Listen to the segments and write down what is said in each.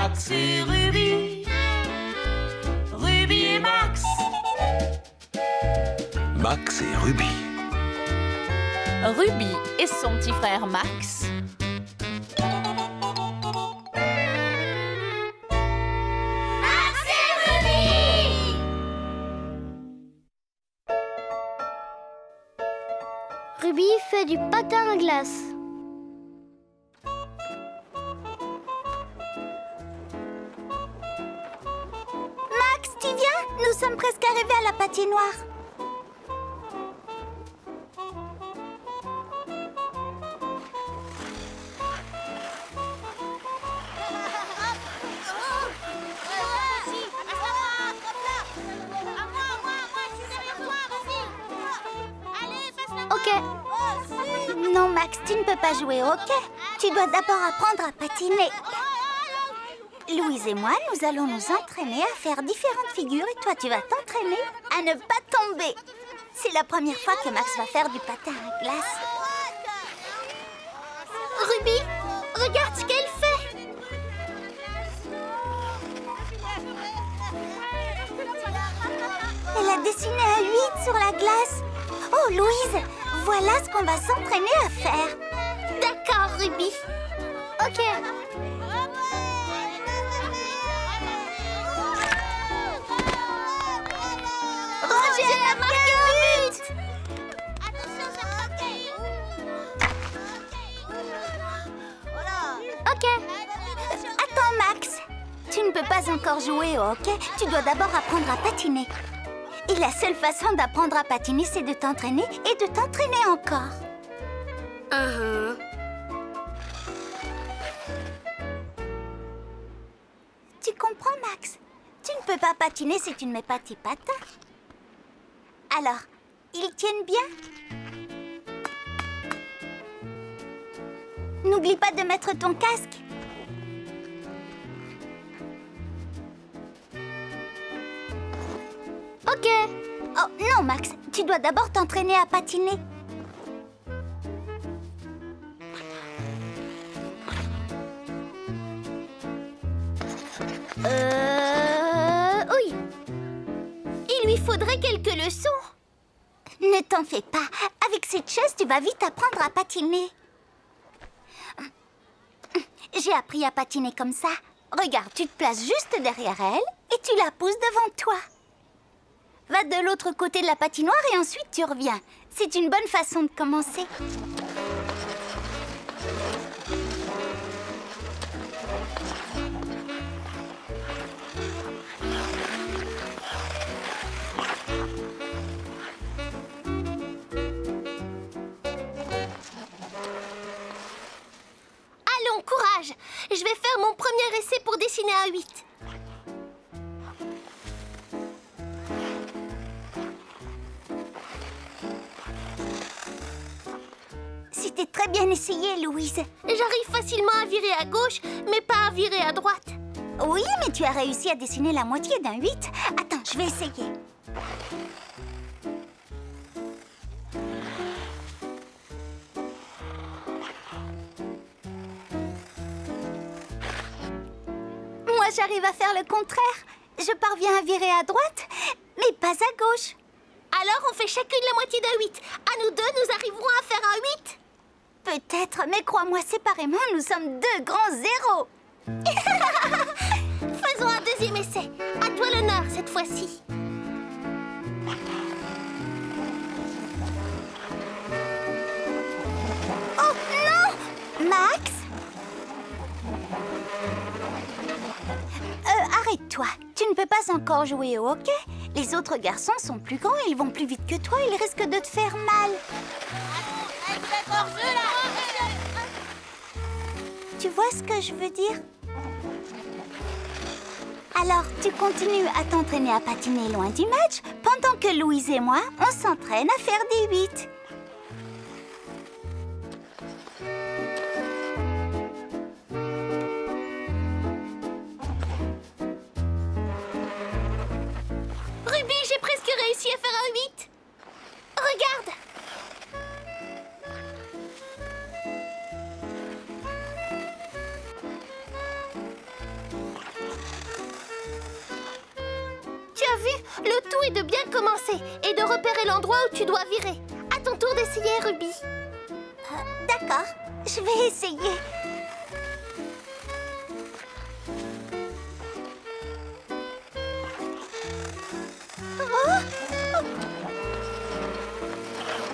Max et Ruby. Ruby et Max. Max et Ruby. Ruby et son petit frère Max. Max et Ruby! Ruby fait du patin à glace. Max, tu viens? Nous sommes presque arrivés à la patinoire. Ok. Non, Max, tu ne peux pas jouer au hockey. Tu dois d'abord apprendre à patiner. Louise et moi, nous allons nous entraîner à faire différentes figures et toi, tu vas t'entraîner à ne pas tomber. C'est la première fois que Max va faire du patin à glace. Ruby, regarde ce qu'elle fait. Elle a dessiné un 8 sur la glace. Oh, Louise, voilà ce qu'on va s'entraîner à faire. D'accord, Ruby. Ok. Roger a marqué un but. Attention, ça Ok. Attends, Max. Tu ne peux pas encore jouer au hockey. Tu dois d'abord apprendre à patiner. Et la seule façon d'apprendre à patiner, c'est de t'entraîner et de t'entraîner encore. Tu comprends, Max? Tu ne peux pas patiner si tu ne mets pas tes patins. Alors, ils tiennent bien? N'oublie pas de mettre ton casque. Ok. Oh, non, Max. Tu dois d'abord t'entraîner à patiner. Oui. Il lui faudrait quelques leçons. Ne t'en fais pas. Avec cette chaise, tu vas vite apprendre à patiner. J'ai appris à patiner comme ça. Regarde, tu te places juste derrière elle et tu la pousses devant toi. Va de l'autre côté de la patinoire et ensuite tu reviens. C'est une bonne façon de commencer. Allons, courage! Je vais faire mon premier essai pour dessiner un 8. C'était très bien essayé, Louise. J'arrive facilement à virer à gauche, mais pas à virer à droite. Oui, mais tu as réussi à dessiner la moitié d'un 8. Attends, je vais essayer. Moi, j'arrive à faire le contraire. Je parviens à virer à droite, mais pas à gauche. Alors, on fait chacune la moitié d'un 8. À nous deux, nous arriverons à faire un 8. Peut-être, mais crois-moi, séparément, nous sommes deux grands zéros. Faisons un deuxième essai. À toi l'honneur, cette fois-ci. Oh, non! Max? Arrête-toi. Tu ne peux pas encore jouer au hockey. Les autres garçons sont plus grands et ils vont plus vite que toi. Ils risquent de te faire mal. Tu vois ce que je veux dire? Alors, tu continues à t'entraîner à patiner loin du match pendant que Louise et moi, on s'entraîne à faire des 8. Ruby, j'ai presque réussi à faire un 8. Regarde! as vu? Le tout est de bien commencer et de repérer l'endroit où tu dois virer. À ton tour d'essayer, Ruby. D'accord, je vais essayer.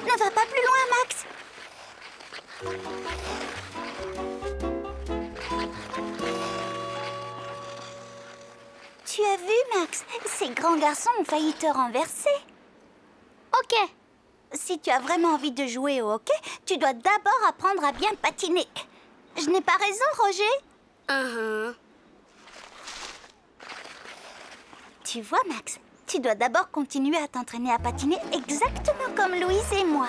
Ne va pas plus loin, Max. Tu as vu, Max? Ces grands garçons ont failli te renverser. Ok. Si tu as vraiment envie de jouer au hockey, tu dois d'abord apprendre à bien patiner. Je n'ai pas raison, Roger? Tu vois, Max, tu dois d'abord continuer à t'entraîner à patiner exactement comme Louise et moi.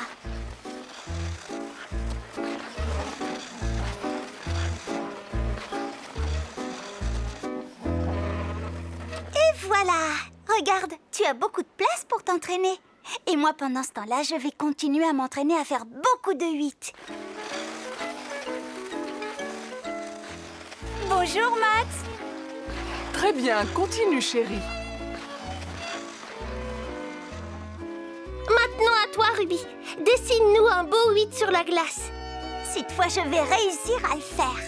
Et voilà! Regarde, tu as beaucoup de place pour t'entraîner. Et moi, pendant ce temps-là, je vais continuer à m'entraîner à faire beaucoup de 8. Bonjour, Max. Très bien, continue, chérie. Maintenant à toi, Ruby. Dessine-nous un beau 8 sur la glace. Cette fois, je vais réussir à le faire.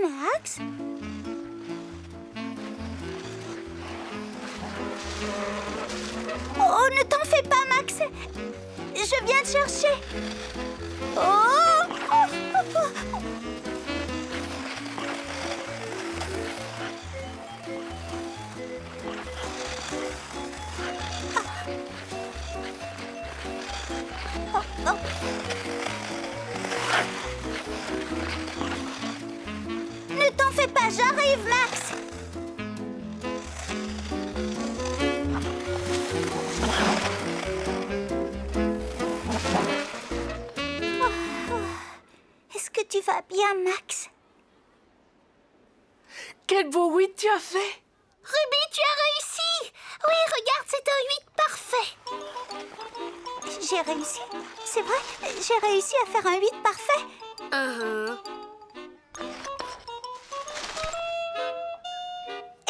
Max? Oh, ne t'en fais pas, Max. Je viens te chercher. Ne t'en fais pas, j'arrive, Max. Est-ce que tu vas bien, Max? Quel beau 8 tu as fait! Ruby, tu as réussi! Oui, regarde, c'est un 8 parfait. J'ai réussi. C'est vrai, j'ai réussi à faire un 8 parfait.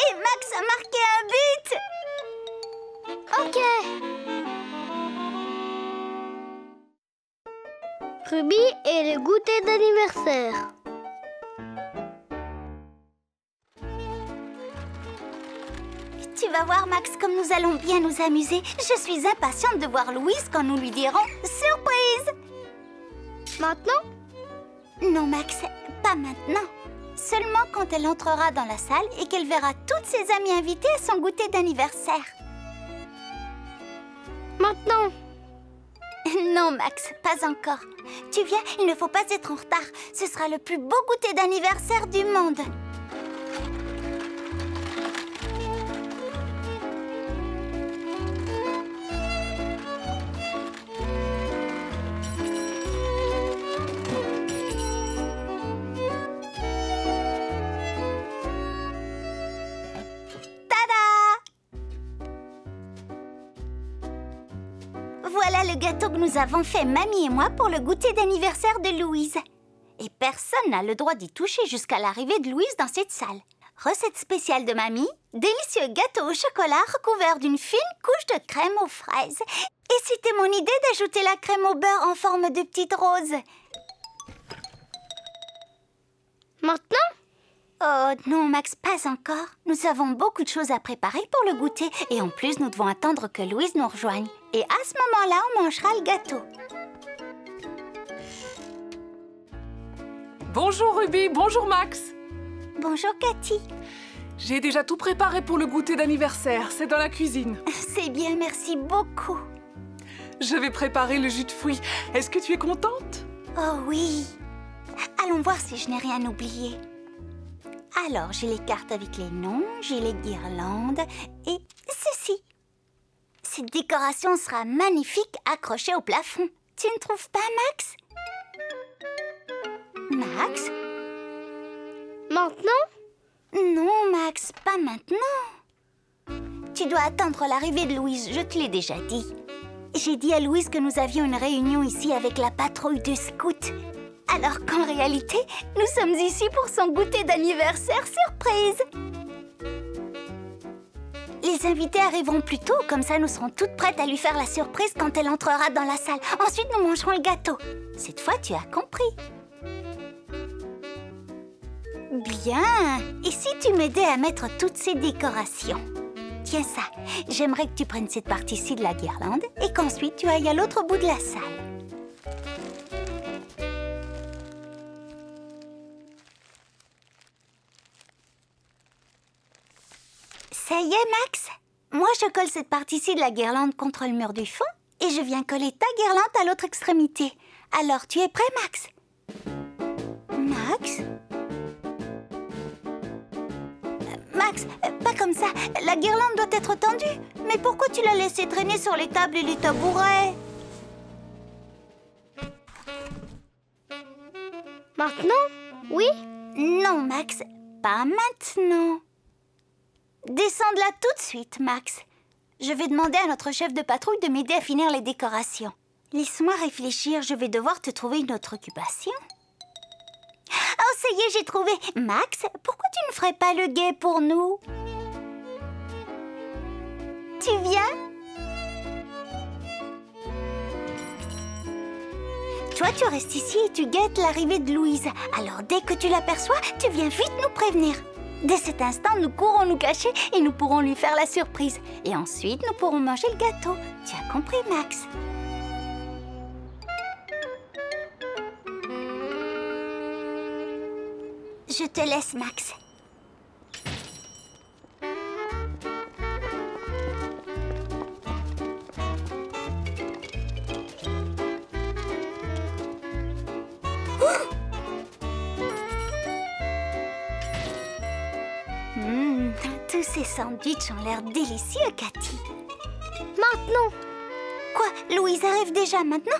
Et Max a marqué un but. Ok. Ruby et le goûter d'anniversaire. Tu vas voir, Max, comme nous allons bien nous amuser. Je suis impatiente de voir Louise quand nous lui dirons « Surprise !» Maintenant? Non, Max, pas maintenant. Seulement quand elle entrera dans la salle et qu'elle verra toutes ses amies invitées à son goûter d'anniversaire. Maintenant? Non, Max, pas encore. Tu viens, il ne faut pas être en retard. Ce sera le plus beau goûter d'anniversaire du monde. Voilà le gâteau que nous avons fait, Mamie et moi, pour le goûter d'anniversaire de Louise. Et personne n'a le droit d'y toucher jusqu'à l'arrivée de Louise dans cette salle. Recette spéciale de Mamie, délicieux gâteau au chocolat recouvert d'une fine couche de crème aux fraises. Et c'était mon idée d'ajouter la crème au beurre en forme de petites roses. Maintenant? Oh non, Max, pas encore. Nous avons beaucoup de choses à préparer pour le goûter. Et en plus, nous devons attendre que Louise nous rejoigne. Et à ce moment-là, on mangera le gâteau. Bonjour Ruby, bonjour Max. Bonjour, Cathy. J'ai déjà tout préparé pour le goûter d'anniversaire, c'est dans la cuisine. C'est bien, merci beaucoup. Je vais préparer le jus de fruits. Est-ce que tu es contente? Oh oui. Allons voir si je n'ai rien oublié. Alors, j'ai les cartes avec les noms, j'ai les guirlandes et ceci. Cette décoration sera magnifique accrochée au plafond. Tu ne trouves pas, Max? Max? Maintenant? Non, Max, pas maintenant. Tu tu dois attendre l'arrivée de Louise, je te l'ai déjà dit. J'ai dit à Louise que nous avions une réunion ici avec la patrouille de scouts. Alors qu'en réalité, nous sommes ici pour son goûter d'anniversaire surprise. Les invités arriveront plus tôt, comme ça nous serons toutes prêtes à lui faire la surprise quand elle entrera dans la salle. Ensuite, nous mangerons le gâteau. Cette fois, tu as compris. Bien. Et si tu m'aidais à mettre toutes ces décorations? Tiens ça, j'aimerais que tu prennes cette partie-ci de la guirlande et qu'ensuite tu ailles à l'autre bout de la salle. Ça y est, Max? Moi, je colle cette partie-ci de la guirlande contre le mur du fond et je viens coller ta guirlande à l'autre extrémité. Alors, tu es prêt, Max? Max? Max, pas comme ça. La guirlande doit être tendue. Mais pourquoi tu l'as laissée traîner sur les tables et les tabourets? Maintenant? Oui? Non, Max, pas maintenant. Descends de là tout de suite, Max. Je vais demander à notre chef de patrouille de m'aider à finir les décorations. Laisse-moi réfléchir, je vais devoir te trouver une autre occupation. Oh, ça y est, j'ai trouvé. Max, pourquoi tu ne ferais pas le guet pour nous? Tu viens? Toi, tu restes ici et tu guettes l'arrivée de Louise. Alors, dès que tu l'aperçois, tu viens vite nous prévenir. Dès cet instant, nous courons nous cacher et nous pourrons lui faire la surprise. Et ensuite, nous pourrons manger le gâteau. Tu as compris, Max? Je te laisse, Max. Tous ces sandwichs ont l'air délicieux, Cathy. Maintenant? Quoi? Louise arrive déjà maintenant?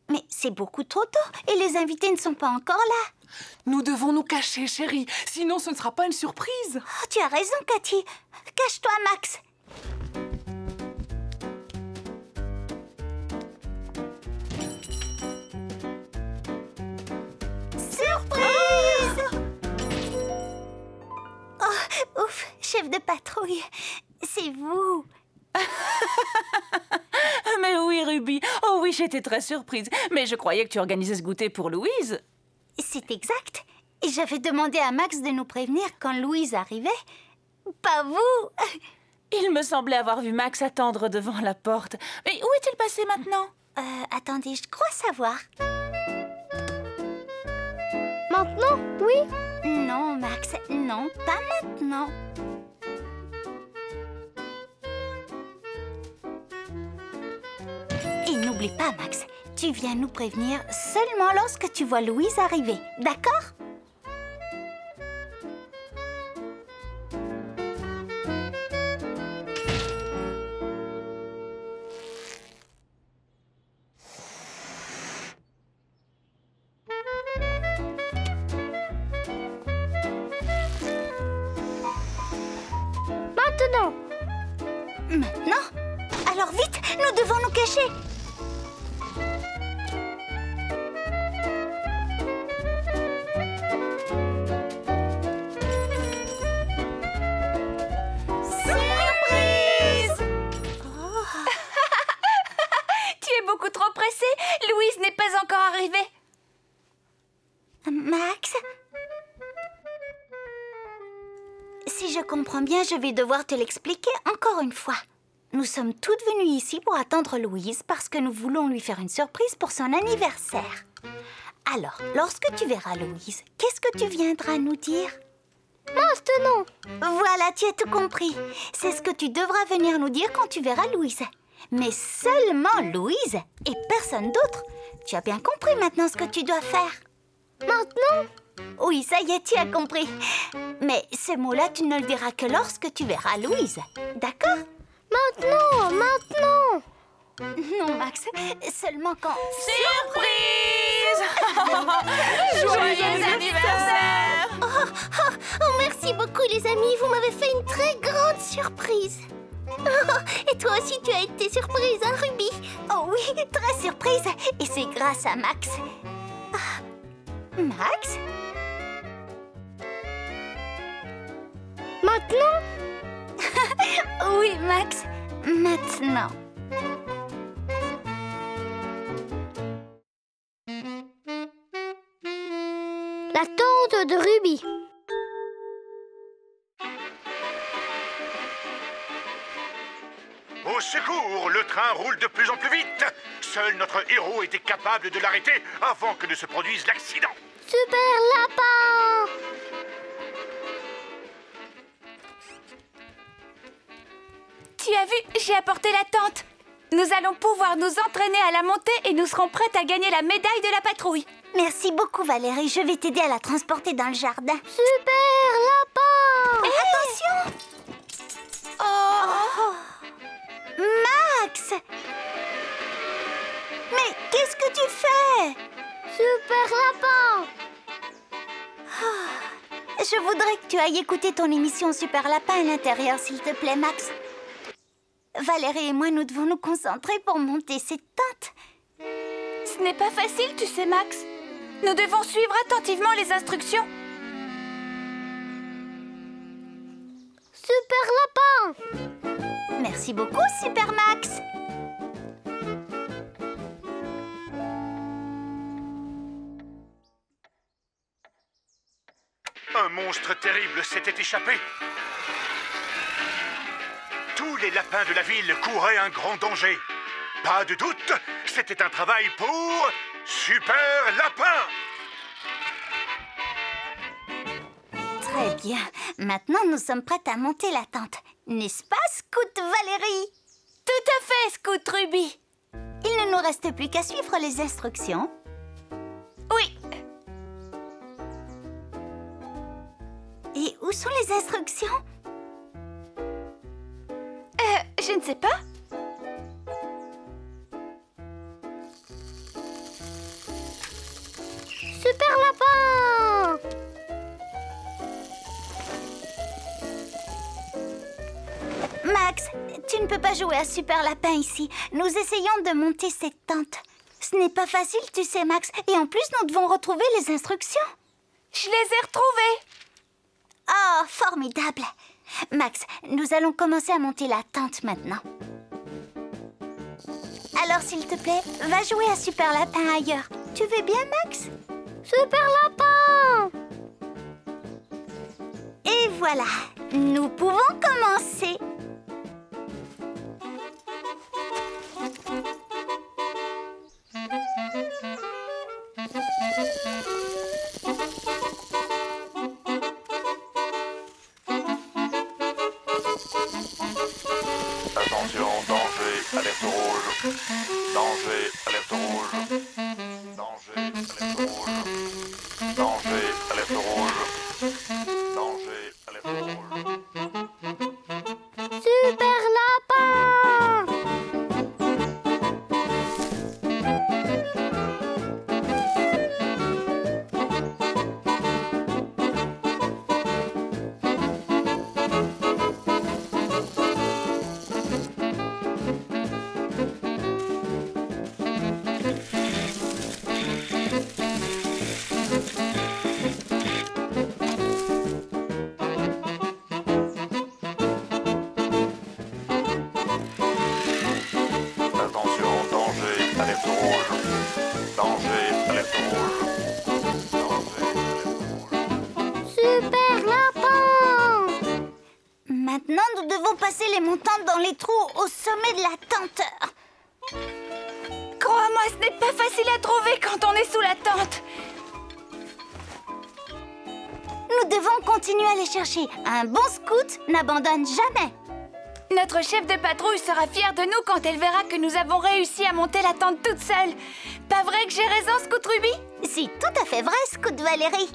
Mais c'est beaucoup trop tôt et les invités ne sont pas encore là. Nous devons nous cacher, chérie. Sinon, ce ne sera pas une surprise. Oh, tu as raison, Cathy. Cache-toi, Max. Surprise! Oh, ouf, chef de patrouille, c'est vous. Mais oui, Ruby. Oh oui, j'étais très surprise. Mais je croyais que tu organisais ce goûter pour Louise. C'est exact. Et j'avais demandé à Max de nous prévenir quand Louise arrivait. Pas vous. Il me semblait avoir vu Max attendre devant la porte. Mais où est-il passé maintenant? Attendez, je crois savoir. Maintenant? Oui? Non, Max, non, pas maintenant. Et n'oublie pas, Max, tu viens nous prévenir seulement lorsque tu vois Louise arriver, d'accord? Maintenant? Maintenant? Alors vite, nous devons nous cacher. Surprise! Oh. Tu es beaucoup trop pressée. Louise n'est pas encore arrivée. Max? Si je comprends bien, je vais devoir te l'expliquer encore une fois. Nous sommes toutes venues ici pour attendre Louise parce que nous voulons lui faire une surprise pour son anniversaire. Alors, lorsque tu verras Louise, qu'est-ce que tu viendras nous dire? Maintenant? Voilà, tu as tout compris. C'est ce que tu devras venir nous dire quand tu verras Louise. Mais seulement Louise et personne d'autre. Tu as bien compris maintenant ce que tu dois faire. Maintenant? Oui, ça y est, tu as compris. Mais ce mot-là, tu ne le diras que lorsque tu verras Louise. D'accord? Maintenant! Maintenant! Non, Max, seulement quand... Surprise! Joyeux anniversaire! Oh, merci beaucoup, les amis. Vous m'avez fait une très grande surprise. Oh, et toi aussi, tu as été surprise, hein, Ruby? Oh oui, très surprise. Et c'est grâce à Max. Ah, Max? Maintenant? Oui, Max. Maintenant. La tante de Ruby. Au secours, le train roule de plus en plus vite. Seul notre héros était capable de l'arrêter avant que ne se produise l'accident. Super lapin! Tu as vu, j'ai apporté la tente. Nous allons pouvoir nous entraîner à la montée et nous serons prêtes à gagner la médaille de la patrouille. Merci beaucoup, Valérie. Je vais t'aider à la transporter dans le jardin. Super lapin! Attention! Oh. Max! Mais qu'est-ce que tu fais? Super lapin! Je voudrais que tu ailles écouter ton émission Super Lapin à l'intérieur, s'il te plaît, Max. Valérie et moi, nous devons nous concentrer pour monter cette tente. Ce n'est pas facile, tu sais, Max. Nous devons suivre attentivement les instructions. Super lapin! Merci beaucoup, Super Max. Un monstre terrible s'était échappé. Tous les lapins de la ville couraient un grand danger. Pas de doute, c'était un travail pour Super Lapin. Très bien. Maintenant, nous sommes prêtes à monter la tente. N'est-ce pas, Scout Valérie? Tout à fait, Scout Ruby. Il ne nous reste plus qu'à suivre les instructions. Oui. Et où sont les instructions? Je ne sais pas. Super lapin! Max, tu ne peux pas jouer à Super Lapin ici. Nous essayons de monter cette tente. Ce n'est pas facile, tu sais, Max. Et en plus, nous devons retrouver les instructions. Je les ai retrouvées. Oh, formidable. Max, nous allons commencer à monter la tente maintenant. Alors, s'il te plaît, va jouer à Super Lapin ailleurs. Tu veux bien, Max? Super lapin! Et voilà, nous pouvons commencer. Attention, danger, alerte rouge. Danger, alerte rouge. Danger, alerte rouge. Danger, alerte rouge. Danger, alerte rouge. Super lapin! Attention, danger, alerte rouge. Danger, alerte rouge. Danger, alerte rouge. Super lapin! Maintenant, nous devons passer les montants dans les trous au sommet de la tente. Crois-moi, ce n'est pas facile à trouver quand on est sous la tente. Nous devons continuer à les chercher. Un bon scout n'abandonne jamais. Notre chef de patrouille sera fière de nous quand elle verra que nous avons réussi à monter la tente toute seule. Pas vrai que j'ai raison, Scout Ruby? C'est tout à fait vrai, Scout Valérie.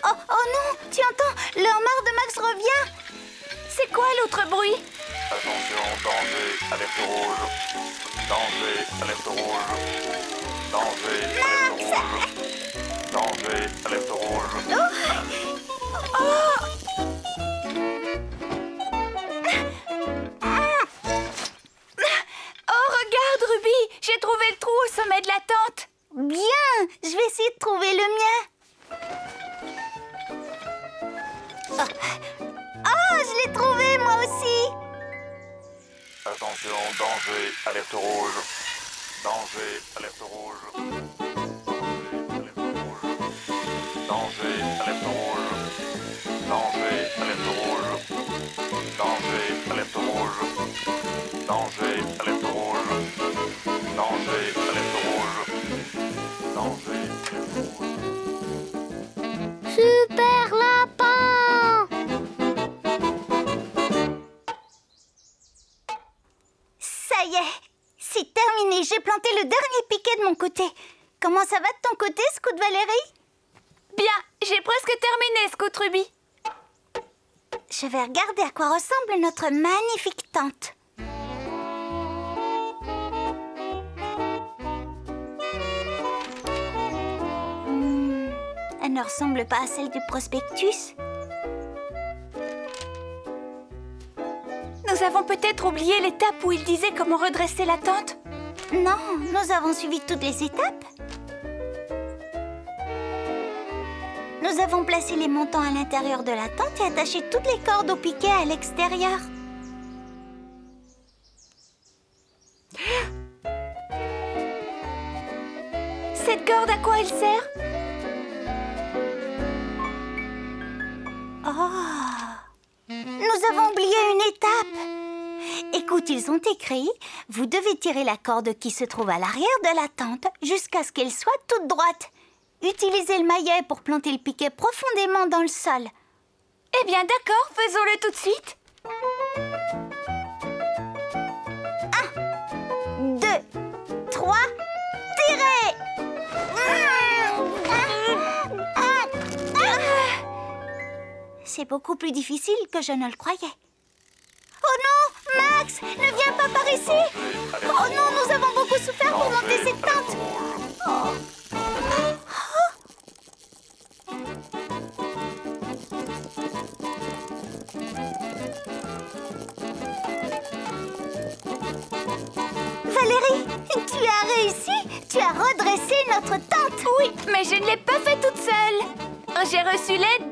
Oh non, tu entends? Le homard de Max revient. C'est quoi l'autre bruit? Attention, danger, alerte rouge. Danger, alerte rouge. Danger, alerte rouge. Danger, alerte rouge. Oh, regarde, Ruby, j'ai trouvé le trou au sommet de la tente. Bien, je vais essayer de trouver le mien. Oh, je l'ai trouvé moi aussi. Attention, danger, alerte rouge. Danger, alerte rouge. Danger, alerte rouge. Danger, alerte rouge. Danger, alerte rouge. Danger, alerte rouge. Danger, alerte rouge. Danger, alerte rouge. Super lapin! Ça y est, c'est terminé. J'ai planté le dernier piquet de mon côté. Comment ça va de ton côté, Scout Valérie? Bien, j'ai presque terminé, Scout Ruby. Je vais regarder à quoi ressemble notre magnifique tente. Elle ne ressemble pas à celle du prospectus. Nous avons peut-être oublié l'étape où il disait comment redresser la tente. Non, nous avons suivi toutes les étapes. Nous avons placé les montants à l'intérieur de la tente et attaché toutes les cordes au piquet à l'extérieur. Cette corde, à quoi elle sert? Oh! Nous avons oublié une étape. Écoute, ils ont écrit « Vous devez tirer la corde qui se trouve à l'arrière de la tente jusqu'à ce qu'elle soit toute droite. Utilisez le maillet pour planter le piquet profondément dans le sol. » Eh bien, d'accord, faisons-le tout de suite. 1, 2, 3, tirez! C'est beaucoup plus difficile que je ne le croyais. Oh non, Max, ne viens pas par ici! Oh non, nous avons beaucoup souffert pour monter cette tente. Oh. Valérie, tu as réussi! Tu as redressé notre tente! Oui, mais je ne l'ai pas fait toute seule. J'ai reçu l'aide